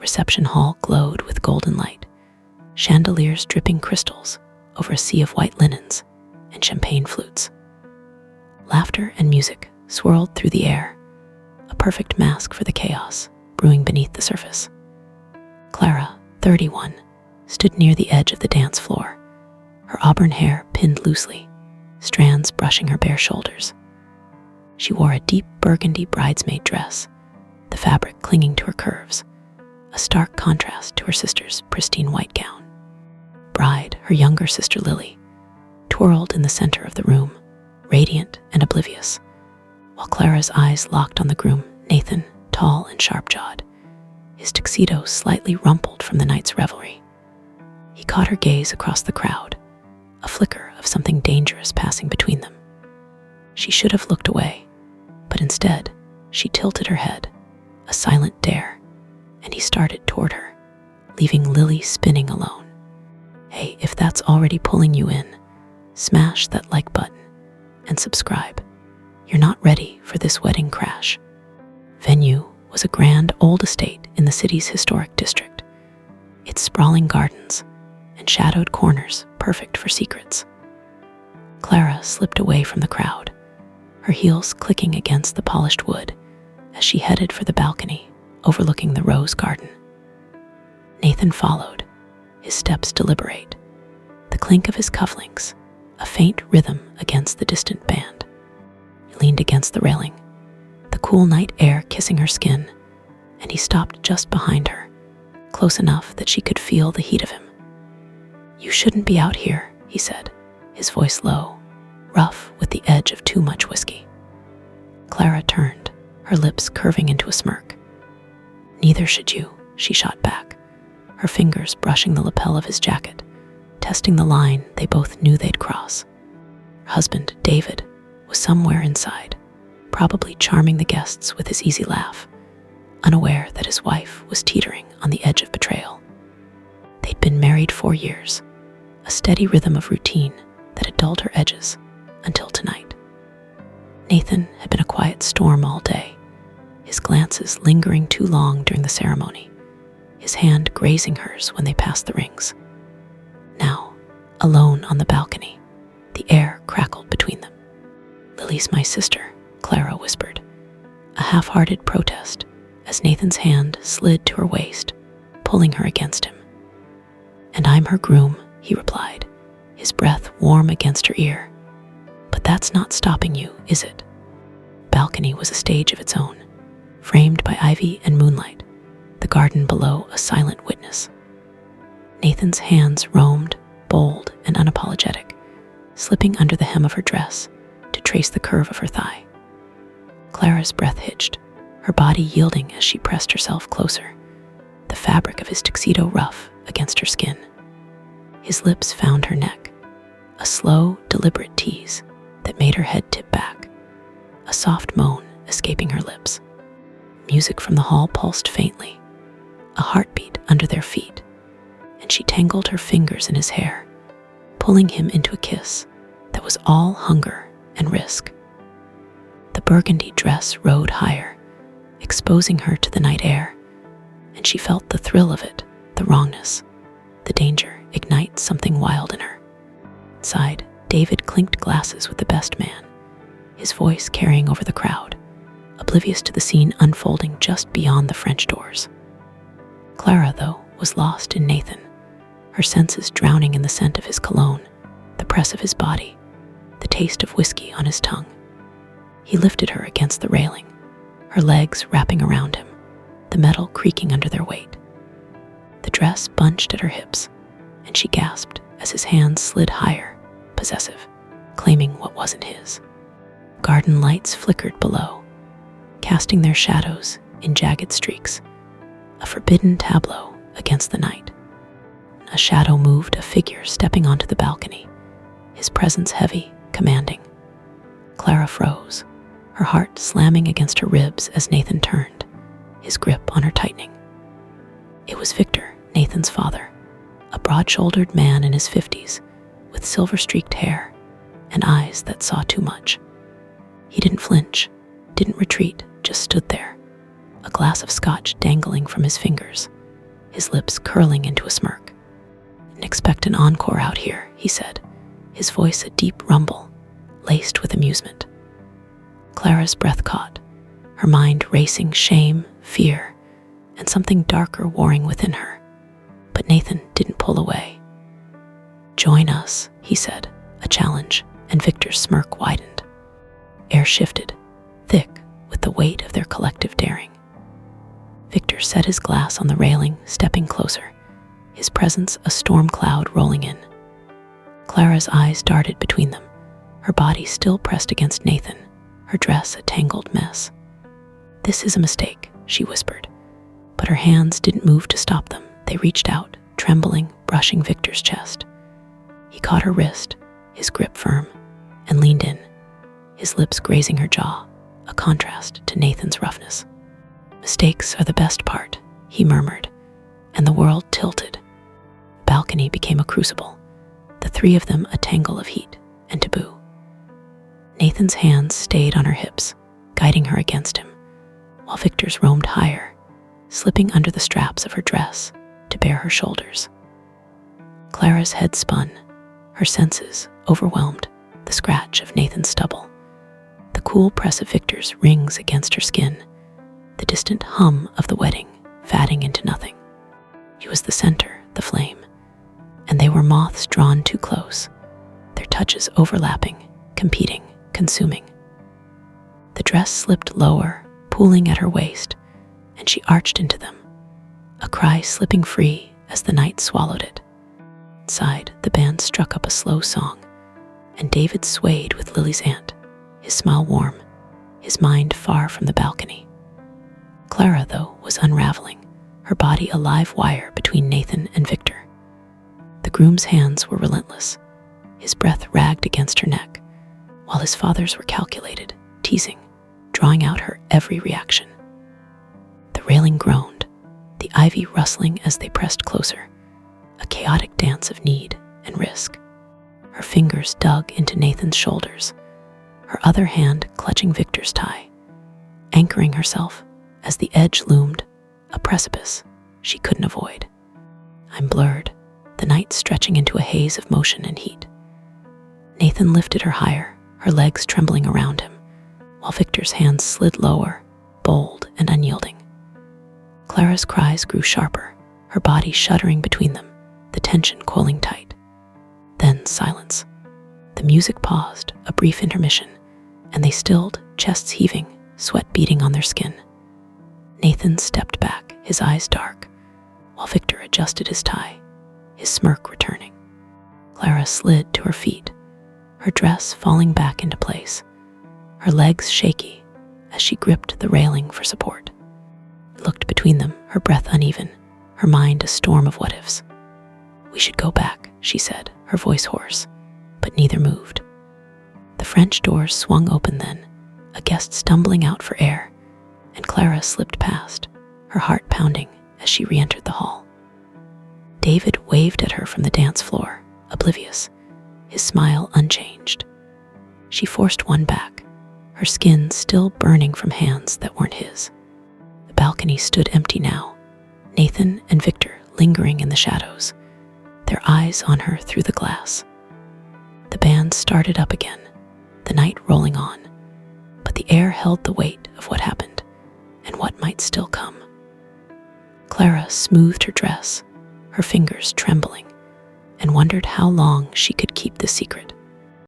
reception hall glowed with golden light, chandeliers dripping crystals over a sea of white linens and champagne flutes. Laughter and music swirled through the air, a perfect mask for the chaos brewing beneath the surface. Clara, 31, stood near the edge of the dance floor, her auburn hair pinned loosely, strands brushing her bare shoulders. She wore a deep burgundy bridesmaid dress, the fabric clinging to her curves, a stark contrast to her sister's pristine white gown. Bride, her younger sister Lily, twirled in the center of the room, radiant and oblivious, while Clara's eyes locked on the groom, Nathan, tall and sharp-jawed, his tuxedo slightly rumpled from the night's revelry. He caught her gaze across the crowd, a flicker of something dangerous passing between them. She should have looked away, but instead, she tilted her head, a silent dare, and he started toward her, leaving Lily spinning alone. Hey, if that's already pulling you in, smash that like button and subscribe. You're not ready for this wedding crash. Venue was a grand old estate in the city's historic district, its sprawling gardens and shadowed corners perfect for secrets. Clara slipped away from the crowd, her heels clicking against the polished wood as she headed for the balcony overlooking the rose garden. Nathan followed, his steps deliberate, the clink of his cufflinks, a faint rhythm against the distant band. He leaned against the railing, the cool night air kissing her skin, and he stopped just behind her, close enough that she could feel the heat of him. "You shouldn't be out here," he said, his voice low, rough with the edge of too much whiskey. Clara turned, her lips curving into a smirk. "Neither should you," she shot back, her fingers brushing the lapel of his jacket, testing the line they both knew they'd cross. Her husband, David, was somewhere inside, probably charming the guests with his easy laugh, unaware that his wife was teetering on the edge of betrayal. They'd been married 4 years, a steady rhythm of routine that had dulled her edges until tonight. Nathan had been a quiet storm all day, his glances lingering too long during the ceremony, his hand grazing hers when they passed the rings. Now, alone on the balcony, the air crackled between them. "Lily's my sister," Clara whispered, a half-hearted protest as Nathan's hand slid to her waist, pulling her against him. "And I'm her groom," he replied, his breath warm against her ear. "But that's not stopping you, is it?" Balcony was a stage of its own, framed by ivy and moonlight, the garden below a silent witness. Nathan's hands roamed, bold and unapologetic, slipping under the hem of her dress to trace the curve of her thigh. Clara's breath hitched, her body yielding as she pressed herself closer, the fabric of his tuxedo rough against her skin. His lips found her neck, a slow, deliberate tease that made her head tip back, a soft moan escaping her lips. Music from the hall pulsed faintly, a heartbeat under their feet, and she tangled her fingers in his hair, pulling him into a kiss that was all hunger and risk. The burgundy dress rode higher, exposing her to the night air, and she felt the thrill of it, the wrongness, the danger ignite something wild in her. Inside, David clinked glasses with the best man, his voice carrying over the crowd, oblivious to the scene unfolding just beyond the French doors. Clara, though, was lost in Nathan, her senses drowning in the scent of his cologne, the press of his body, the taste of whiskey on his tongue. He lifted her against the railing, her legs wrapping around him, the metal creaking under their weight. The dress bunched at her hips, and she gasped as his hands slid higher, possessive, claiming what wasn't his. Garden lights flickered below, casting their shadows in jagged streaks, a forbidden tableau against the night. A shadow moved, a figure stepping onto the balcony, his presence heavy, commanding. Clara froze, her heart slamming against her ribs as Nathan turned, his grip on her tightening. It was Victor, Nathan's father, a broad-shouldered man in his 50s, with silver-streaked hair and eyes that saw too much. He didn't flinch, didn't retreat, just stood there, a glass of scotch dangling from his fingers, his lips curling into a smirk. "And expect an encore out here," he said, his voice a deep rumble, laced with amusement. Clara's breath caught, her mind racing shame, fear, and something darker warring within her. But Nathan didn't pull away. "Join us," he said, a challenge, and Victor's smirk widened. Air shifted, thick with the weight of their collective daring. Victor set his glass on the railing, stepping closer, his presence a storm cloud rolling in. Clara's eyes darted between them, her body still pressed against Nathan, her dress a tangled mess. "This is a mistake," she whispered, but her hands didn't move to stop them. They reached out, trembling, brushing Victor's chest. He caught her wrist, his grip firm, and leaned in, his lips grazing her jaw, a contrast to Nathan's roughness. "Mistakes are the best part," he murmured, and the world tilted. The balcony became a crucible, the three of them a tangle of heat and taboo. Nathan's hands stayed on her hips, guiding her against him, while Victor's roamed higher, slipping under the straps of her dress to bare her shoulders. Clara's head spun, her senses overwhelmed, the scratch of Nathan's stubble, the cool press of Victor's rings against her skin, the distant hum of the wedding fading into nothing. She was the center, the flame, and they were moths drawn too close, their touches overlapping, competing, consuming. The dress slipped lower, pooling at her waist, and she arched into them, a cry slipping free as the night swallowed it. Inside, the band struck up a slow song, and David swayed with Lily's aunt, his smile warm, his mind far from the balcony. Clara, though, was unraveling, her body a live wire between Nathan and Victor. The groom's hands were relentless, his breath ragged against her neck, while his father's were calculated, teasing, drawing out her every reaction. The railing groaned, the ivy rustling as they pressed closer, a chaotic dance of need and risk. Her fingers dug into Nathan's shoulders, her other hand clutching Victor's tie, anchoring herself as the edge loomed, a precipice she couldn't avoid. I'm blurred, the night stretching into a haze of motion and heat. Nathan lifted her higher, her legs trembling around him, while Victor's hands slid lower, bold and unyielding. Clara's cries grew sharper, her body shuddering between them, the tension coiling tight. Then silence. The music paused, a brief intermission, and they stilled, chests heaving, sweat beading on their skin. Nathan stepped back, his eyes dark, while Victor adjusted his tie, his smirk returning. Clara slid to her feet, her dress falling back into place, her legs shaky as she gripped the railing for support. Looked between them, her breath uneven, her mind a storm of what-ifs. "We should go back," she said, her voice hoarse, but neither moved. The French doors swung open then, a guest stumbling out for air, and Clara slipped past, her heart pounding as she re-entered the hall. David waved at her from the dance floor, oblivious, his smile unchanged. She forced one back, her skin still burning from hands that weren't his. The balcony stood empty now, Nathan and Victor lingering in the shadows, their eyes on her through the glass. The band started up again, the night rolling on, but the air held the weight of what happened and what might still come. Clara smoothed her dress, her fingers trembling, and wondered how long she could keep the secret.